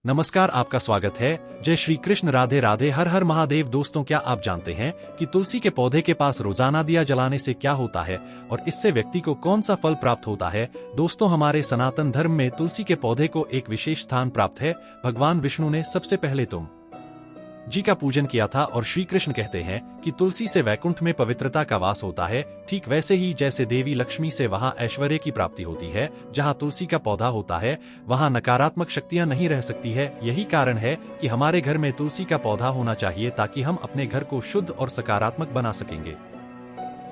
नमस्कार, आपका स्वागत है। जय श्री कृष्ण, राधे राधे, हर हर महादेव। दोस्तों, क्या आप जानते हैं कि तुलसी के पौधे के पास रोजाना दिया जलाने से क्या होता है और इससे व्यक्ति को कौन सा फल प्राप्त होता है? दोस्तों, हमारे सनातन धर्म में तुलसी के पौधे को एक विशेष स्थान प्राप्त है। भगवान विष्णु ने सबसे पहले तुम जी का पूजन किया था और श्री कृष्ण कहते हैं कि तुलसी से वैकुंठ में पवित्रता का वास होता है। ठीक वैसे ही जैसे देवी लक्ष्मी से वहां ऐश्वर्य की प्राप्ति होती है, जहां तुलसी का पौधा होता है वहां नकारात्मक शक्तियां नहीं रह सकती है। यही कारण है कि हमारे घर में तुलसी का पौधा होना चाहिए ताकि हम अपने घर को शुद्ध और सकारात्मक बना सकेंगे।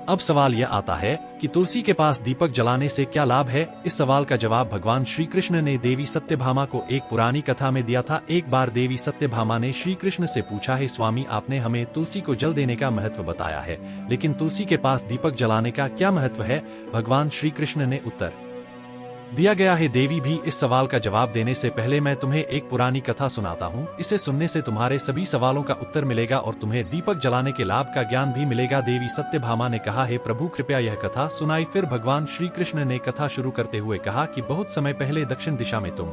अब सवाल यह आता है कि तुलसी के पास दीपक जलाने से क्या लाभ है? इस सवाल का जवाब भगवान श्री कृष्ण ने देवी सत्यभामा को एक पुरानी कथा में दिया था। एक बार देवी सत्यभामा ने श्री कृष्ण से पूछा है, स्वामी, आपने हमें तुलसी को जल देने का महत्व बताया है, लेकिन तुलसी के पास दीपक जलाने का क्या महत्व है? भगवान श्री कृष्ण ने उत्तर दिया गया है, देवी भी इस सवाल का जवाब देने से पहले मैं तुम्हें एक पुरानी कथा सुनाता हूँ। इसे सुनने से तुम्हारे सभी सवालों का उत्तर मिलेगा और तुम्हें दीपक जलाने के लाभ का ज्ञान भी मिलेगा। देवी सत्यभामा ने कहा है, प्रभु कृपया यह कथा सुनाई। फिर भगवान श्री कृष्ण ने कथा शुरू करते हुए कहा कि बहुत समय पहले दक्षिण दिशा में तुम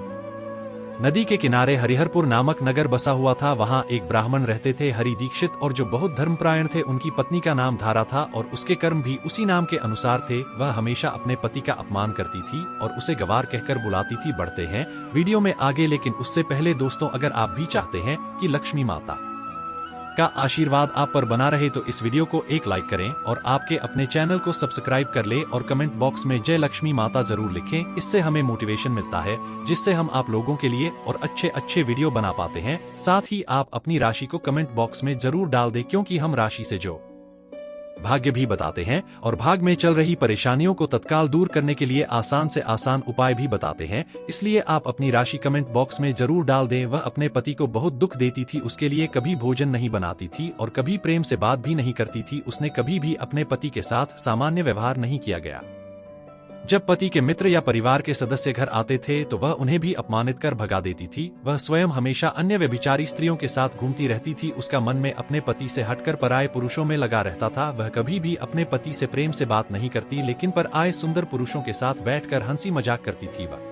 नदी के किनारे हरिहरपुर नामक नगर बसा हुआ था। वहां एक ब्राह्मण रहते थे, हरि दीक्षित, और जो बहुत धर्मपरायण थे। उनकी पत्नी का नाम धारा था और उसके कर्म भी उसी नाम के अनुसार थे। वह हमेशा अपने पति का अपमान करती थी और उसे गवार कहकर बुलाती थी। बढ़ते हैं वीडियो में आगे, लेकिन उससे पहले दोस्तों, अगर आप भी चाहते हैं कि लक्ष्मी माता का आशीर्वाद आप पर बना रहे तो इस वीडियो को एक लाइक करें और आपके अपने चैनल को सब्सक्राइब कर ले और कमेंट बॉक्स में जय लक्ष्मी माता जरूर लिखें। इससे हमें मोटिवेशन मिलता है, जिससे हम आप लोगों के लिए और अच्छे अच्छे वीडियो बना पाते हैं। साथ ही आप अपनी राशि को कमेंट बॉक्स में जरूर डाल दें, क्योंकि हम राशि से जो भाग्य भी बताते हैं और भाग में चल रही परेशानियों को तत्काल दूर करने के लिए आसान से आसान उपाय भी बताते हैं। इसलिए आप अपनी राशि कमेंट बॉक्स में जरूर डाल दें। वह अपने पति को बहुत दुख देती थी, उसके लिए कभी भोजन नहीं बनाती थी और कभी प्रेम से बात भी नहीं करती थी। उसने कभी भी अपने पति के साथ सामान्य व्यवहार नहीं किया गया। जब पति के मित्र या परिवार के सदस्य घर आते थे तो वह उन्हें भी अपमानित कर भगा देती थी। वह स्वयं हमेशा अन्य व्यभिचारी स्त्रियों के साथ घूमती रहती थी। उसका मन में अपने पति से हटकर पराये पुरुषों में लगा रहता था। वह कभी भी अपने पति से प्रेम से बात नहीं करती, लेकिन पर आए सुंदर पुरुषों के साथ बैठकर हंसी मजाक करती थी। वह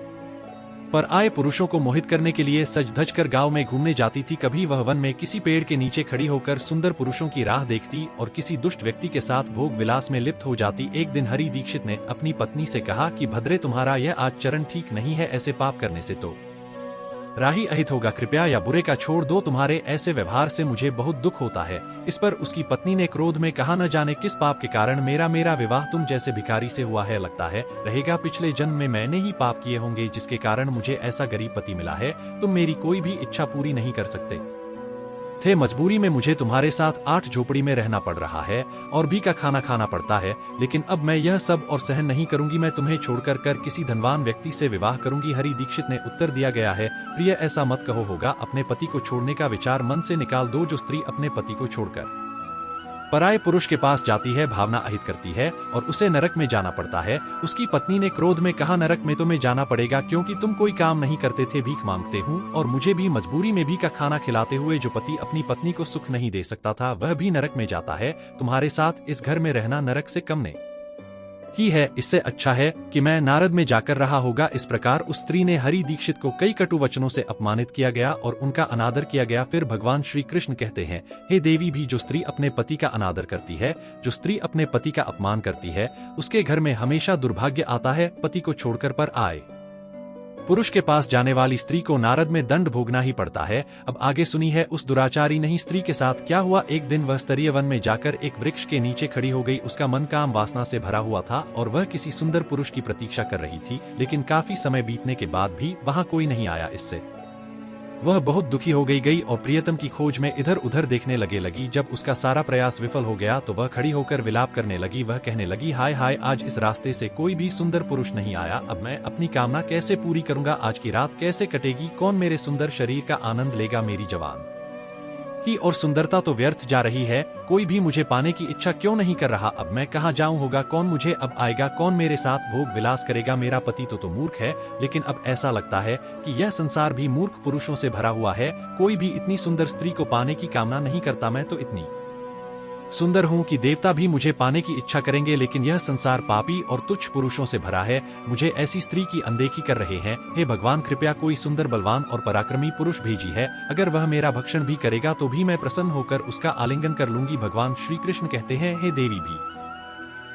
पर आए पुरुषों को मोहित करने के लिए सज धज कर गाँव में घूमने जाती थी। कभी वह वन में किसी पेड़ के नीचे खड़ी होकर सुंदर पुरुषों की राह देखती और किसी दुष्ट व्यक्ति के साथ भोग विलास में लिप्त हो जाती। एक दिन हरि दीक्षित ने अपनी पत्नी से कहा कि भद्रे, तुम्हारा यह आचरण ठीक नहीं है। ऐसे पाप करने से तो राही अहित होगा। कृपया या बुरे का छोड़ दो, तुम्हारे ऐसे व्यवहार से मुझे बहुत दुख होता है। इस पर उसकी पत्नी ने क्रोध में कहा, न जाने किस पाप के कारण मेरा विवाह तुम जैसे भिखारी से हुआ है। लगता है रहेगा पिछले जन्म में मैंने ही पाप किए होंगे, जिसके कारण मुझे ऐसा गरीब पति मिला है। तुम मेरी कोई भी इच्छा पूरी नहीं कर सकते थे। मजबूरी में मुझे तुम्हारे साथ 8 झोपड़ी में रहना पड़ रहा है और भी का खाना खाना पड़ता है, लेकिन अब मैं यह सब और सहन नहीं करूंगी। मैं तुम्हें छोड़कर किसी धनवान व्यक्ति से विवाह करूंगी। हरि दीक्षित ने उत्तर दिया गया है, प्रिय, ऐसा मत कहो। होगा अपने पति को छोड़ने का विचार मन से निकाल दो। जो स्त्री अपने पति को छोड़कर पराये पुरुष के पास जाती है, भावना अहित करती है और उसे नरक में जाना पड़ता है। उसकी पत्नी ने क्रोध में कहा, नरक में तुम्हें जाना पड़ेगा, क्योंकि तुम कोई काम नहीं करते थे, भीख मांगते हूँ और मुझे भी मजबूरी में भी का खाना खिलाते हुए। जो पति अपनी पत्नी को सुख नहीं दे सकता था, वह भी नरक में जाता है। तुम्हारे साथ इस घर में रहना नरक से कम नहीं ही है। इससे अच्छा है कि मैं नारद में जाकर रहा होगा। इस प्रकार उस स्त्री ने हरि दीक्षित को कई कटु वचनों से अपमानित किया गया और उनका अनादर किया गया। फिर भगवान श्री कृष्ण कहते हैं, हे देवी, भी जो स्त्री अपने पति का अनादर करती है, जो स्त्री अपने पति का अपमान करती है, उसके घर में हमेशा दुर्भाग्य आता है। पति को छोड़कर पर आए पुरुष के पास जाने वाली स्त्री को नारद में दंड भोगना ही पड़ता है। अब आगे सुनी है उस दुराचारी नहीं स्त्री के साथ क्या हुआ। एक दिन वह स्तरीय वन में जाकर एक वृक्ष के नीचे खड़ी हो गई। उसका मन काम वासना से भरा हुआ था और वह किसी सुंदर पुरुष की प्रतीक्षा कर रही थी, लेकिन काफी समय बीतने के बाद भी वहां कोई नहीं आया। इससे वह बहुत दुखी हो गई और प्रियतम की खोज में इधर उधर देखने लगी। जब उसका सारा प्रयास विफल हो गया तो वह खड़ी होकर विलाप करने लगी। वह कहने लगी, हाय हाय, आज इस रास्ते से कोई भी सुंदर पुरुष नहीं आया। अब मैं अपनी कामना कैसे पूरी करूंगा? आज की रात कैसे कटेगी? कौन मेरे सुंदर शरीर का आनंद लेगा? मेरी जवान ही और सुंदरता तो व्यर्थ जा रही है। कोई भी मुझे पाने की इच्छा क्यों नहीं कर रहा? अब मैं कहाँ जाऊं? होगा कौन मुझे अब आएगा? कौन मेरे साथ भोग विलास करेगा? मेरा पति तो मूर्ख है, लेकिन अब ऐसा लगता है कि यह संसार भी मूर्ख पुरुषों से भरा हुआ है। कोई भी इतनी सुंदर स्त्री को पाने की कामना नहीं करता। मैं तो इतनी सुंदर हूँ कि देवता भी मुझे पाने की इच्छा करेंगे, लेकिन यह संसार पापी और तुच्छ पुरुषों से भरा है। मुझे ऐसी स्त्री की अनदेखी कर रहे हैं। हे भगवान, कृपया कोई सुंदर, बलवान और पराक्रमी पुरुष भेजी है। अगर वह मेरा भक्षण भी करेगा तो भी मैं प्रसन्न होकर उसका आलिंगन कर लूंगी। भगवान श्री कृष्ण कहते हैं, हे देवी भी।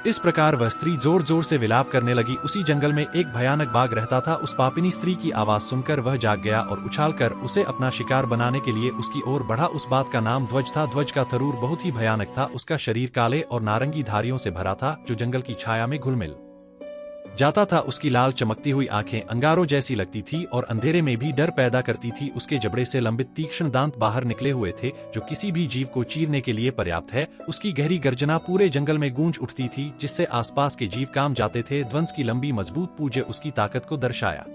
इस प्रकार वह स्त्री जोर जोर से विलाप करने लगी। उसी जंगल में एक भयानक बाघ रहता था। उस पापिनी स्त्री की आवाज सुनकर वह जाग गया और उछालकर उसे अपना शिकार बनाने के लिए उसकी ओर बढ़ा। उस बाघ का नाम ध्वज था। ध्वज का थरूर बहुत ही भयानक था। उसका शरीर काले और नारंगी धारियों से भरा था जो जंगल की छाया में घुल मिल जाता था। उसकी लाल चमकती हुई आंखें अंगारों जैसी लगती थी और अंधेरे में भी डर पैदा करती थी। उसके जबड़े से लंबित तीक्ष्ण दांत बाहर निकले हुए थे जो किसी भी जीव को चीरने के लिए पर्याप्त है। उसकी गहरी गर्जना पूरे जंगल में गूंज उठती थी जिससे आसपास के जीव काम जाते थे। ध्वंस की लंबी मजबूत पूंछें उसकी ताकत को दर्शाया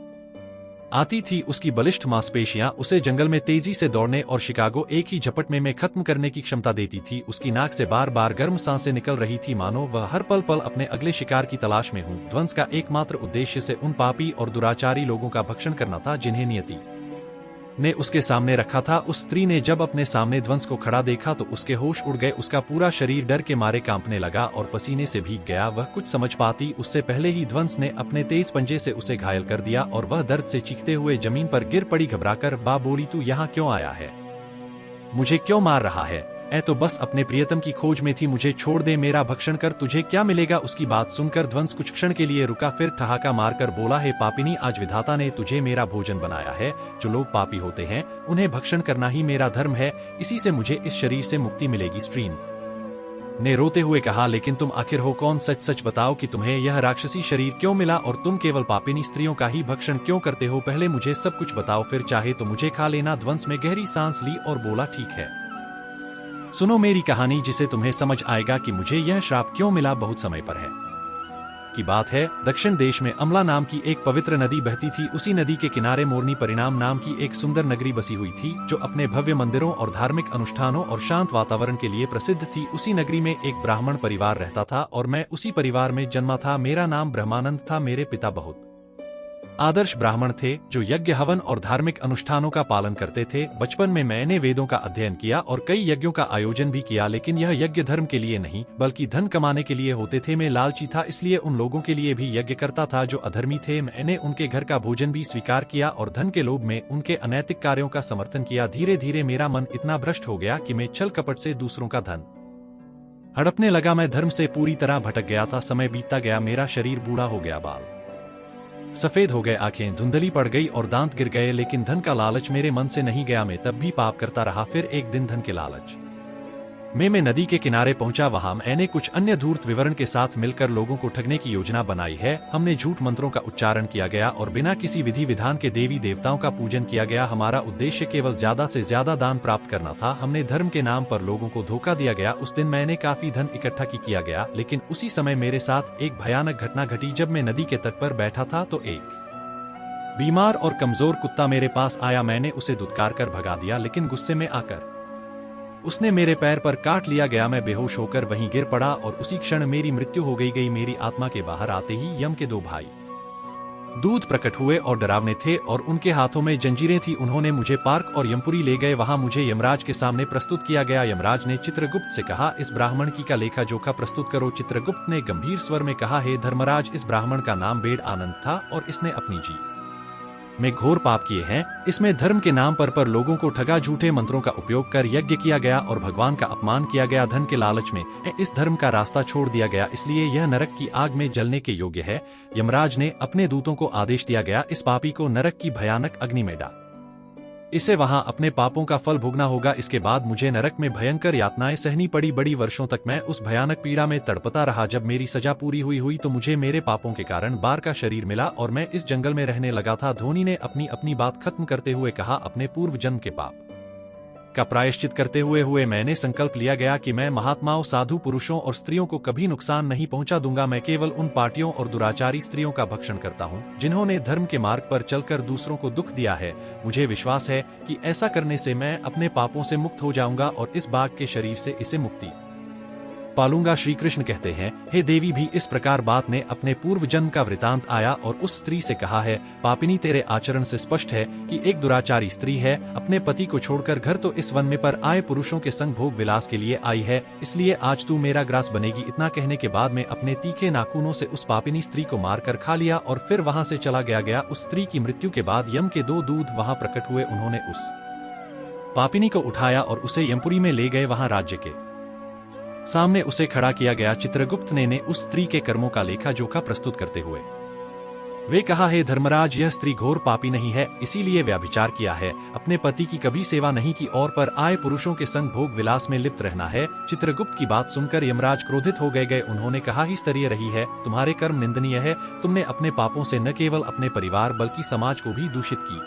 आती थी। उसकी बलिष्ठ मांसपेशियां उसे जंगल में तेजी से दौड़ने और शिकागो एक ही झपट में खत्म करने की क्षमता देती थी। उसकी नाक से बार बार गर्म सांसें निकल रही थी, मानो वह हर पल पल अपने अगले शिकार की तलाश में हो। ध्वंस का एकमात्र उद्देश्य से उन पापी और दुराचारी लोगों का भक्षण करना था जिन्हें नियति ने उसके सामने रखा था। उस स्त्री ने जब अपने सामने ध्वंस को खड़ा देखा तो उसके होश उड़ गए। उसका पूरा शरीर डर के मारे कांपने लगा और पसीने से भीग गया। वह कुछ समझ पाती उससे पहले ही ध्वंस ने अपने तेज पंजे से उसे घायल कर दिया और वह दर्द से चीखते हुए जमीन पर गिर पड़ी। घबराकर बा बोली, तू यहाँ क्यों आया है? मुझे क्यों मार रहा है? ऐ तो बस अपने प्रियतम की खोज में थी। मुझे छोड़ दे, मेरा भक्षण कर, तुझे क्या मिलेगा? उसकी बात सुनकर ध्वंस कुछ क्षण के लिए रुका, फिर ठहाका मारकर बोला, हे पापिनी, आज विधाता ने तुझे मेरा भोजन बनाया है। जो लोग पापी होते हैं उन्हें भक्षण करना ही मेरा धर्म है। इसी से मुझे इस शरीर से मुक्ति मिलेगी। स्ट्रीन ने रोते हुए कहा, लेकिन तुम आखिर हो कौन? सच सच बताओ कि तुम्हें यह राक्षसी शरीर क्यों मिला और तुम केवल पापिनी स्त्रियों का ही भक्षण क्यों करते हो? पहले मुझे सब कुछ बताओ, फिर चाहे तो मुझे खा लेना। ध्वंस में गहरी सांस ली और बोला, ठीक है, सुनो मेरी कहानी, जिसे तुम्हें समझ आएगा कि मुझे यह श्राप क्यों मिला। बहुत समय पर है की बात है। दक्षिण देश में अमला नाम की एक पवित्र नदी बहती थी। उसी नदी के किनारे मोरनी परिणाम नाम की एक सुंदर नगरी बसी हुई थी जो अपने भव्य मंदिरों और धार्मिक अनुष्ठानों और शांत वातावरण के लिए प्रसिद्ध थी। उसी नगरी में एक ब्राह्मण परिवार रहता था और मैं उसी परिवार में जन्मा था। मेरा नाम ब्रह्मानंद था। मेरे पिता बहुत आदर्श ब्राह्मण थे जो यज्ञ, हवन और धार्मिक अनुष्ठानों का पालन करते थे। बचपन में मैंने वेदों का अध्ययन किया और कई यज्ञों का आयोजन भी किया, लेकिन यह यज्ञ धर्म के लिए नहीं बल्कि धन कमाने के लिए होते थे। मैं लालची था, इसलिए उन लोगों के लिए भी यज्ञ करता था जो अधर्मी थे। मैंने उनके घर का भोजन भी स्वीकार किया और धन के लोभ में उनके अनैतिक कार्यों का समर्थन किया। धीरे धीरे मेरा मन इतना भ्रष्ट हो गया कि मैं छल कपट से दूसरों का धन हड़पने लगा। मैं धर्म से पूरी तरह भटक गया था। समय बीतता गया, मेरा शरीर बूढ़ा हो गया, बाल सफेद हो गए, आंखें धुंधली पड़ गई और दांत गिर गए, लेकिन धन का लालच मेरे मन से नहीं गया। मैं तब भी पाप करता रहा। फिर एक दिन धन के लालच में मैं नदी के किनारे पहुंचा। वहां मैंने कुछ अन्य धूर्त विवरण के साथ मिलकर लोगों को ठगने की योजना बनाई है। हमने झूठ मंत्रों का उच्चारण किया गया और बिना किसी विधि विधान के देवी देवताओं का पूजन किया गया। हमारा उद्देश्य केवल ज्यादा से ज्यादा दान प्राप्त करना था। हमने धर्म के नाम पर लोगों को धोखा दिया गया। उस दिन मैंने काफी धन इकट्ठा किया गया, लेकिन उसी समय मेरे साथ एक भयानक घटना घटी। जब मैं नदी के तट पर बैठा था तो एक बीमार और कमजोर कुत्ता मेरे पास आया। मैंने उसे दुत्कार कर भगा दिया, लेकिन गुस्से में आकर उसने मेरे पैर पर काट लिया गया। मैं बेहोश होकर वहीं गिर पड़ा और उसी क्षण मेरी मृत्यु हो गई। मेरी आत्मा के बाहर आते ही यम के दो भाई दूत प्रकट हुए और डरावने थे और उनके हाथों में जंजीरें थी। उन्होंने मुझे पार्क और यमपुरी ले गए। वहां मुझे यमराज के सामने प्रस्तुत किया गया। यमराज ने चित्रगुप्त से कहा, इस ब्राह्मण की का लेखा जोखा प्रस्तुत करो। चित्रगुप्त ने गंभीर स्वर में कहा, हे धर्मराज, इस ब्राह्मण का नाम बेड़ आनंद था और इसने अपनी जी में घोर पाप किए हैं। इसमें धर्म के नाम पर लोगों को ठगा, झूठे मंत्रों का उपयोग कर यज्ञ किया गया और भगवान का अपमान किया गया। धन के लालच में इस धर्म का रास्ता छोड़ दिया गया, इसलिए यह नरक की आग में जलने के योग्य है। यमराज ने अपने दूतों को आदेश दिया गया, इस पापी को नरक की भयानक अग्नि में डाल, इसे वहां अपने पापों का फल भोगना होगा। इसके बाद मुझे नरक में भयंकर यातनाएं सहनी पड़ी। बड़ी वर्षों तक मैं उस भयानक पीड़ा में तड़पता रहा। जब मेरी सजा पूरी हुई तो मुझे मेरे पापों के कारण बार का शरीर मिला और मैं इस जंगल में रहने लगा था। धोनी ने अपनी बात खत्म करते हुए कहा, अपने पूर्व जन्म के पाप का प्रायश्चित करते हुए मैंने संकल्प लिया गया कि मैं महात्माओं, साधु पुरुषों और स्त्रियों को कभी नुकसान नहीं पहुंचा दूंगा। मैं केवल उन पार्टियों और दुराचारी स्त्रियों का भक्षण करता हूं जिन्होंने धर्म के मार्ग पर चलकर दूसरों को दुख दिया है। मुझे विश्वास है कि ऐसा करने से मैं अपने पापों से मुक्त हो जाऊंगा और इस बाघ के शरीर से इसे मुक्ति पालूंगा। श्री कृष्ण कहते हैं, हे देवी, भी इस प्रकार बात ने अपने पूर्व जन्म का वृतांत आया और उस स्त्री से कहा है, पापिनी, तेरे आचरण से स्पष्ट है कि एक दुराचारी स्त्री है, अपने पति को छोड़कर घर तो इस वन में पर आए पुरुषों के संग भोग विलास के लिए आई है, इसलिए आज तू मेरा ग्रास बनेगी। इतना कहने के बाद में अपने तीखे नाखूनों से उस पापिनी स्त्री को मारकर खा लिया और फिर वहां से चला गया। उस स्त्री की मृत्यु के बाद यम के 2 दूत वहां प्रकट हुए। उन्होंने उस पापिनी को उठाया और उसे यमपुरी में ले गए। वहां राज्य के सामने उसे खड़ा किया गया। चित्रगुप्त ने उस स्त्री के कर्मों का लेखा जोखा प्रस्तुत करते हुए वे कहा, हे धर्मराज, यह स्त्री घोर पापी नहीं है, इसीलिए व्यभिचार किया है, अपने पति की कभी सेवा नहीं की और पर आए पुरुषों के संग भोग विलास में लिप्त रहना है। चित्रगुप्त की बात सुनकर यमराज क्रोधित हो गए। उन्होंने कहा, ही स्तरीय रही है, तुम्हारे कर्म निंदनीय है, तुमने अपने पापों से न केवल अपने परिवार बल्कि समाज को भी दूषित की।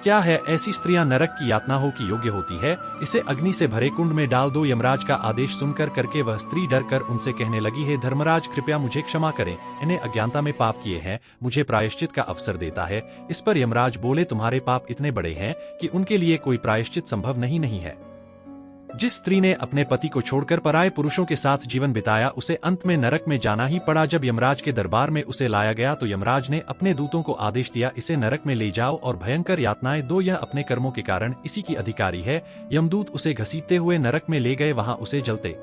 क्या है, ऐसी स्त्रियां नरक की यातना हो की योग्य होती है, इसे अग्नि से भरे कुंड में डाल दो। यमराज का आदेश सुनकर करके वह स्त्री डर कर उनसे कहने लगी, हे धर्मराज, कृपया मुझे क्षमा करें, इन्हें अज्ञानता में पाप किए हैं, मुझे प्रायश्चित का अवसर देता है। इस पर यमराज बोले, तुम्हारे पाप इतने बड़े हैं कि उनके लिए कोई प्रायश्चित संभव नहीं है। जिस स्त्री ने अपने पति को छोड़कर पराये पुरुषों के साथ जीवन बिताया, उसे अंत में नरक में जाना ही पड़ा। जब यमराज के दरबार में उसे लाया गया तो यमराज ने अपने दूतों को आदेश दिया, इसे नरक में ले जाओ और भयंकर यातनाएं दो, यह अपने कर्मों के कारण इसी की अधिकारी है। यमदूत उसे घसीटते हुए नरक में ले गए। वहां उसे जलते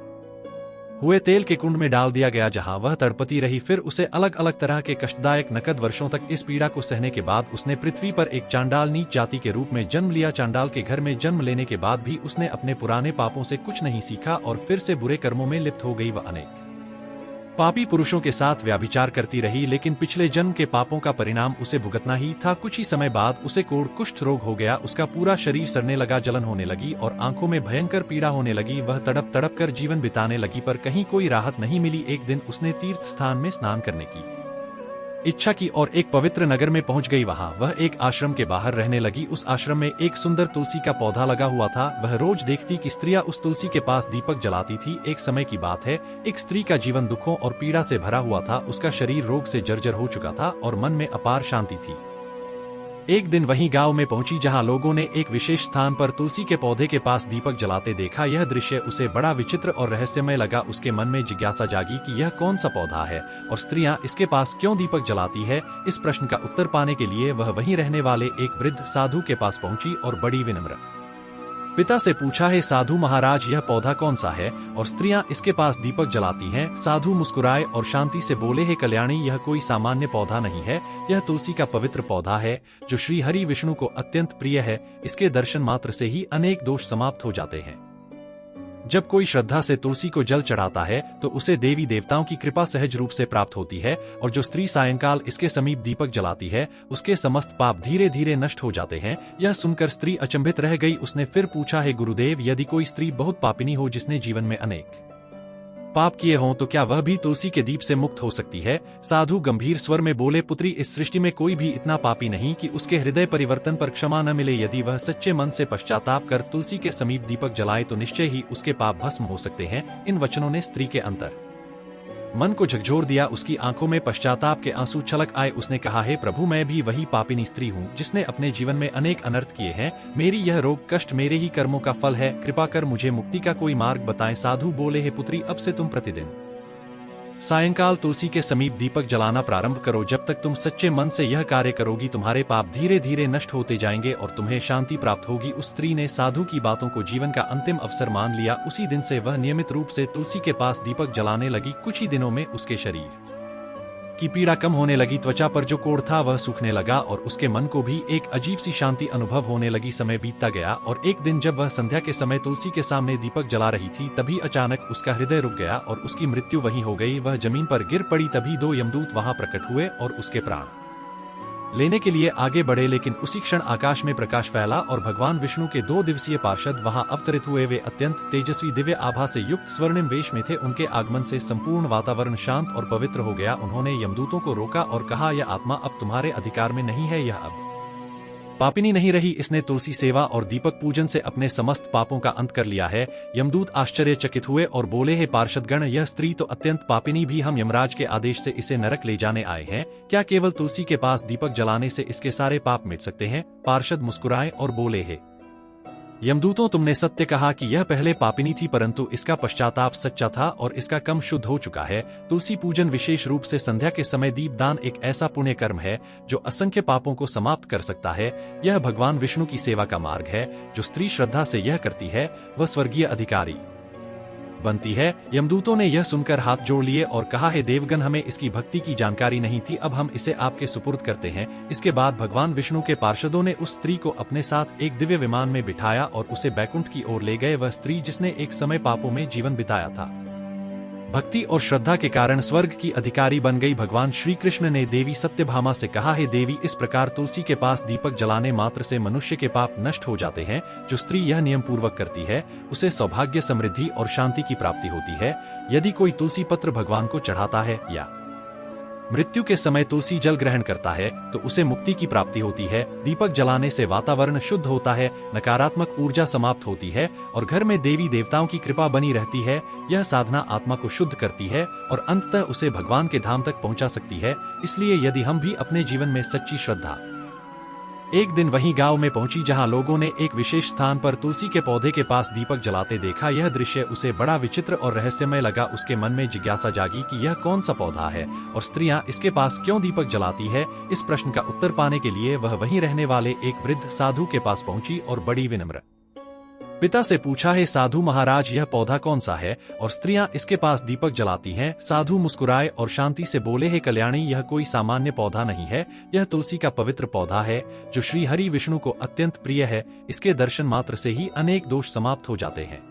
हुए तेल के कुंड में डाल दिया गया, जहां वह तड़पती रही। फिर उसे अलग अलग तरह के कष्टदायक नकद वर्षों तक इस पीड़ा को सहने के बाद उसने पृथ्वी पर एक चांडाल नीच जाति के रूप में जन्म लिया। चांडाल के घर में जन्म लेने के बाद भी उसने अपने पुराने पापों से कुछ नहीं सीखा और फिर से बुरे कर्मों में लिप्त हो गई। वह अनेक पापी पुरुषों के साथ व्याभिचार करती रही, लेकिन पिछले जन्म के पापों का परिणाम उसे भुगतना ही था। कुछ ही समय बाद उसे कोढ़ कुष्ठ रोग हो गया। उसका पूरा शरीर सड़ने लगा, जलन होने लगी और आंखों में भयंकर पीड़ा होने लगी। वह तड़प तड़प कर जीवन बिताने लगी, पर कहीं कोई राहत नहीं मिली। एक दिन उसने तीर्थ स्थान में स्नान करने की इच्छा की और एक पवित्र नगर में पहुंच गई। वहां वह एक आश्रम के बाहर रहने लगी। उस आश्रम में एक सुंदर तुलसी का पौधा लगा हुआ था। वह रोज देखती कि स्त्रियां उस तुलसी के पास दीपक जलाती थी। एक समय की बात है, एक स्त्री का जीवन दुखों और पीड़ा से भरा हुआ था। उसका शरीर रोग से जर्जर हो चुका था और मन में अपार शांति थी। एक दिन वहीं गांव में पहुंची, जहां लोगों ने एक विशेष स्थान पर तुलसी के पौधे के पास दीपक जलाते देखा। यह दृश्य उसे बड़ा विचित्र और रहस्यमय लगा। उसके मन में जिज्ञासा जागी कि यह कौन सा पौधा है और स्त्रियां इसके पास क्यों दीपक जलाती है। इस प्रश्न का उत्तर पाने के लिए वह वहीं रहने वाले एक वृद्ध साधु के पास पहुंची और बड़ी विनम्र पिता से पूछा, है साधु महाराज, यह पौधा कौन सा है और स्त्रियां इसके पास दीपक जलाती हैं? साधु मुस्कुराए और शांति से बोले, हे कल्याणी, यह कोई सामान्य पौधा नहीं है, यह तुलसी का पवित्र पौधा है जो श्री हरि विष्णु को अत्यंत प्रिय है। इसके दर्शन मात्र से ही अनेक दोष समाप्त हो जाते हैं। जब कोई श्रद्धा से तुलसी को जल चढ़ाता है तो उसे देवी देवताओं की कृपा सहज रूप से प्राप्त होती है और जो स्त्री सायंकाल इसके समीप दीपक जलाती है उसके समस्त पाप धीरे धीरे नष्ट हो जाते हैं। यह सुनकर स्त्री अचंभित रह गई। उसने फिर पूछा, है गुरुदेव, यदि कोई स्त्री बहुत पापिनी हो, जिसने जीवन में अनेक पाप किए हों, तो क्या वह भी तुलसी के दीप से मुक्त हो सकती है? साधु गंभीर स्वर में बोले, पुत्री, इस सृष्टि में कोई भी इतना पापी नहीं कि उसके हृदय परिवर्तन पर क्षमा न मिले। यदि वह सच्चे मन से पश्चाताप कर तुलसी के समीप दीपक जलाए तो निश्चय ही उसके पाप भस्म हो सकते हैं। इन वचनों ने स्त्री के अंतर मन को झकझोर दिया। उसकी आंखों में पश्चाताप के आंसू छलक आए। उसने कहा, हे प्रभु, मैं भी वही पापिनी स्त्री हूँ जिसने अपने जीवन में अनेक अनर्थ किए हैं। मेरी यह रोग कष्ट मेरे ही कर्मों का फल है। कृपा कर मुझे मुक्ति का कोई मार्ग बताएं। साधु बोले, हे पुत्री, अब से तुम प्रतिदिन सायंकाल तुलसी के समीप दीपक जलाना प्रारंभ करो। जब तक तुम सच्चे मन से यह कार्य करोगी, तुम्हारे पाप धीरे धीरे नष्ट होते जाएंगे और तुम्हें शांति प्राप्त होगी। उस स्त्री ने साधु की बातों को जीवन का अंतिम अवसर मान लिया। उसी दिन से वह नियमित रूप से तुलसी के पास दीपक जलाने लगी। कुछ ही दिनों में उसके शरीर की पीड़ा कम होने लगी। त्वचा पर जो कोढ़ था वह सूखने लगा और उसके मन को भी एक अजीब सी शांति अनुभव होने लगी। समय बीतता गया और एक दिन जब वह संध्या के समय तुलसी के सामने दीपक जला रही थी, तभी अचानक उसका हृदय रुक गया और उसकी मृत्यु वहीं हो गई। वह जमीन पर गिर पड़ी। तभी 2 यमदूत वहां प्रकट हुए और उसके प्राण लेने के लिए आगे बढ़े, लेकिन उसी क्षण आकाश में प्रकाश फैला और भगवान विष्णु के 2 दिवसीय पार्षद वहां अवतरित हुए। वे अत्यंत तेजस्वी दिव्य आभा से युक्त स्वर्णिम वेश में थे। उनके आगमन से संपूर्ण वातावरण शांत और पवित्र हो गया। उन्होंने यमदूतों को रोका और कहा, यह आत्मा अब तुम्हारे अधिकार में नहीं है, यह अब पापिनी नहीं रही। इसने तुलसी सेवा और दीपक पूजन से अपने समस्त पापों का अंत कर लिया है। यमदूत आश्चर्यचकित हुए और बोले, हे पार्षदगण, यह स्त्री तो अत्यंत पापिनी भी हम यमराज के आदेश से इसे नरक ले जाने आए हैं। क्या केवल तुलसी के पास दीपक जलाने से इसके सारे पाप मिट सकते हैं? पार्षद मुस्कुराए और बोले, हे यमदूतों, तुमने सत्य कहा कि यह पहले पापिनी थी, परंतु इसका पश्चाताप सच्चा था और इसका कम शुद्ध हो चुका है। तुलसी पूजन, विशेष रूप से संध्या के समय दीपदान, एक ऐसा पुण्य कर्म है जो असंख्य पापों को समाप्त कर सकता है। यह भगवान विष्णु की सेवा का मार्ग है। जो स्त्री श्रद्धा से यह करती है वह स्वर्गीय अधिकारी बनती है। यमदूतों ने यह सुनकर हाथ जोड़ लिए और कहा, हे देवगण, हमें इसकी भक्ति की जानकारी नहीं थी, अब हम इसे आपके सुपुर्द करते हैं। इसके बाद भगवान विष्णु के पार्षदों ने उस स्त्री को अपने साथ एक दिव्य विमान में बिठाया और उसे बैकुंठ की ओर ले गए। वह स्त्री जिसने एक समय पापों में जीवन बिताया था, भक्ति और श्रद्धा के कारण स्वर्ग की अधिकारी बन गई। भगवान श्री कृष्ण ने देवी सत्यभामा से कहा, हे देवी, इस प्रकार तुलसी के पास दीपक जलाने मात्र से मनुष्य के पाप नष्ट हो जाते हैं। जो स्त्री यह नियम पूर्वक करती है उसे सौभाग्य, समृद्धि और शांति की प्राप्ति होती है। यदि कोई तुलसी पत्र भगवान को चढ़ाता है या मृत्यु के समय तुलसी जल ग्रहण करता है तो उसे मुक्ति की प्राप्ति होती है। दीपक जलाने से वातावरण शुद्ध होता है, नकारात्मक ऊर्जा समाप्त होती है और घर में देवी देवताओं की कृपा बनी रहती है। यह साधना आत्मा को शुद्ध करती है और अंततः उसे भगवान के धाम तक पहुंचा सकती है। इसलिए यदि हम भी अपने जीवन में सच्ची श्रद्धा एक दिन वहीं गांव में पहुंची जहां लोगों ने एक विशेष स्थान पर तुलसी के पौधे के पास दीपक जलाते देखा। यह दृश्य उसे बड़ा विचित्र और रहस्यमय लगा। उसके मन में जिज्ञासा जागी कि यह कौन सा पौधा है और स्त्रियां इसके पास क्यों दीपक जलाती है। इस प्रश्न का उत्तर पाने के लिए वह वहीं रहने वाले एक वृद्ध साधु के पास पहुंची और बड़ी विनम्र पिता से पूछा, है साधु महाराज, यह पौधा कौन सा है और स्त्रियां इसके पास दीपक जलाती हैं? साधु मुस्कुराए और शांति से बोले, हे कल्याणी, यह कोई सामान्य पौधा नहीं है, यह तुलसी का पवित्र पौधा है जो श्री हरि विष्णु को अत्यंत प्रिय है। इसके दर्शन मात्र से ही अनेक दोष समाप्त हो जाते हैं।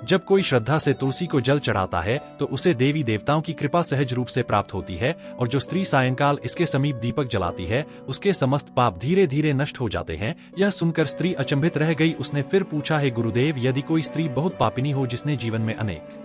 जब कोई श्रद्धा से तुलसी को जल चढ़ाता है तो उसे देवी देवताओं की कृपा सहज रूप से प्राप्त होती है और जो स्त्री सायंकाल इसके समीप दीपक जलाती है उसके समस्त पाप धीरे धीरे नष्ट हो जाते हैं। यह सुनकर स्त्री अचंभित रह गई। उसने फिर पूछा, है गुरुदेव, यदि कोई स्त्री बहुत पापिनी हो, जिसने जीवन में अनेक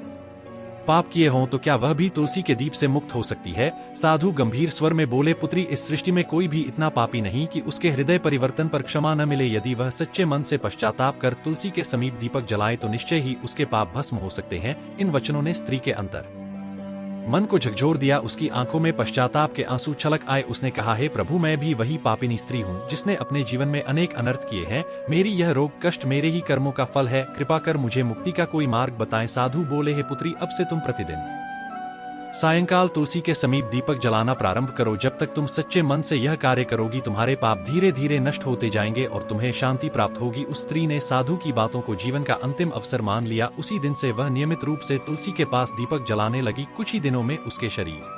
पाप किए हों, तो क्या वह भी तुलसी के दीप से मुक्त हो सकती है? साधु गंभीर स्वर में बोले, पुत्री, इस सृष्टि में कोई भी इतना पापी नहीं कि उसके हृदय परिवर्तन पर क्षमा न मिले। यदि वह सच्चे मन से पश्चाताप कर तुलसी के समीप दीपक जलाए तो निश्चय ही उसके पाप भस्म हो सकते हैं। इन वचनों ने स्त्री के अंतर मन को झकझोर दिया। उसकी आंखों में पश्चाताप के आंसू छलक आए। उसने कहा, हे प्रभु, मैं भी वही पापिनी स्त्री हूँ जिसने अपने जीवन में अनेक अनर्थ किए हैं। मेरी यह रोग कष्ट मेरे ही कर्मों का फल है। कृपा कर मुझे मुक्ति का कोई मार्ग बताएं। साधु बोले, हे पुत्री, अब से तुम प्रतिदिन सायंकाल तुलसी के समीप दीपक जलाना प्रारंभ करो। जब तक तुम सच्चे मन से यह कार्य करोगी तुम्हारे पाप धीरे धीरे नष्ट होते जाएंगे और तुम्हें शांति प्राप्त होगी। उस स्त्री ने साधु की बातों को जीवन का अंतिम अवसर मान लिया। उसी दिन से वह नियमित रूप से तुलसी के पास दीपक जलाने लगी। कुछ ही दिनों में उसके शरीर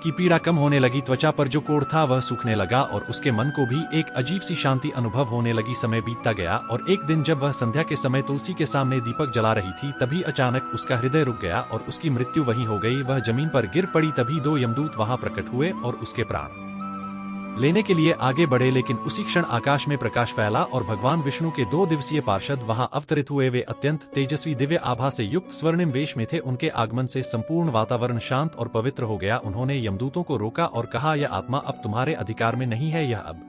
की पीड़ा कम होने लगी। त्वचा पर जो कोढ़ था वह सूखने लगा और उसके मन को भी एक अजीब सी शांति अनुभव होने लगी। समय बीतता गया और एक दिन जब वह संध्या के समय तुलसी के सामने दीपक जला रही थी तभी अचानक उसका हृदय रुक गया और उसकी मृत्यु वहीं हो गई। वह जमीन पर गिर पड़ी। तभी दो यमदूत वहां प्रकट हुए और उसके प्राण लेने के लिए आगे बढ़े, लेकिन उसी क्षण आकाश में प्रकाश फैला और भगवान विष्णु के 2 दिवसीय पार्षद वहां अवतरित हुए। वे अत्यंत तेजस्वी दिव्य आभा से युक्त स्वर्णिम वेश में थे। उनके आगमन से संपूर्ण वातावरण शांत और पवित्र हो गया। उन्होंने यमदूतों को रोका और कहा, यह आत्मा अब तुम्हारे अधिकार में नहीं है, यह अब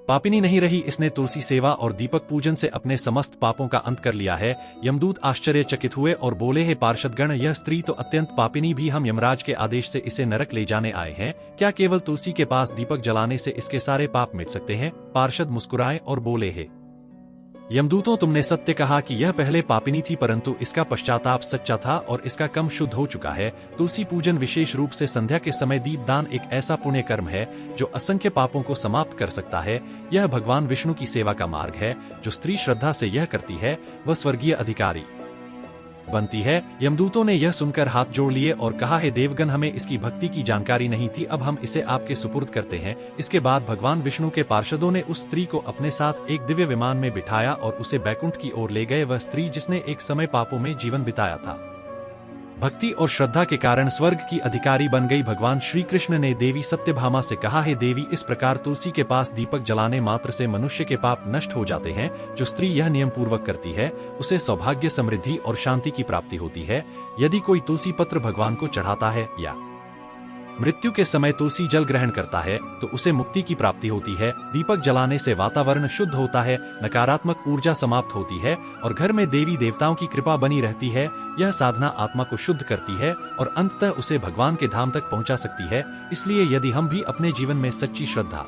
पापिनी नहीं रही। इसने तुलसी सेवा और दीपक पूजन से अपने समस्त पापों का अंत कर लिया है। यमदूत आश्चर्यचकित हुए और बोले, हे पार्षदगण, यह स्त्री तो अत्यंत पापिनी भी हम यमराज के आदेश से इसे नरक ले जाने आए हैं। क्या केवल तुलसी के पास दीपक जलाने से इसके सारे पाप मिट सकते हैं? पार्षद मुस्कुराए और बोले, हे यमदूतों, तुमने सत्य कहा कि यह पहले पापिनी थी, परंतु इसका पश्चाताप सच्चा था और इसका कम शुद्ध हो चुका है। तुलसी पूजन, विशेष रूप से संध्या के समय दीपदान, एक ऐसा पुण्य कर्म है जो असंख्य पापों को समाप्त कर सकता है। यह भगवान विष्णु की सेवा का मार्ग है। जो स्त्री श्रद्धा से यह करती है वह स्वर्गीय अधिकारी बनती है। यमदूतों ने यह सुनकर हाथ जोड़ लिए और कहा, हे देवगण, हमें इसकी भक्ति की जानकारी नहीं थी, अब हम इसे आपके सुपुर्द करते हैं। इसके बाद भगवान विष्णु के पार्षदों ने उस स्त्री को अपने साथ एक दिव्य विमान में बिठाया और उसे बैकुंठ की ओर ले गए। वह स्त्री जिसने एक समय पापों में जीवन बिताया था, भक्ति और श्रद्धा के कारण स्वर्ग की अधिकारी बन गई। भगवान श्री कृष्ण ने देवी सत्यभामा से कहा, हे देवी, इस प्रकार तुलसी के पास दीपक जलाने मात्र से मनुष्य के पाप नष्ट हो जाते हैं। जो स्त्री यह नियम पूर्वक करती है उसे सौभाग्य, समृद्धि और शांति की प्राप्ति होती है। यदि कोई तुलसी पत्र भगवान को चढ़ाता है या मृत्यु के समय तुलसी जल ग्रहण करता है तो उसे मुक्ति की प्राप्ति होती है। दीपक जलाने से वातावरण शुद्ध होता है, नकारात्मक ऊर्जा समाप्त होती है और घर में देवी देवताओं की कृपा बनी रहती है। यह साधना आत्मा को शुद्ध करती है और अंततः उसे भगवान के धाम तक पहुंचा सकती है। इसलिए यदि हम भी अपने जीवन में सच्ची श्रद्धा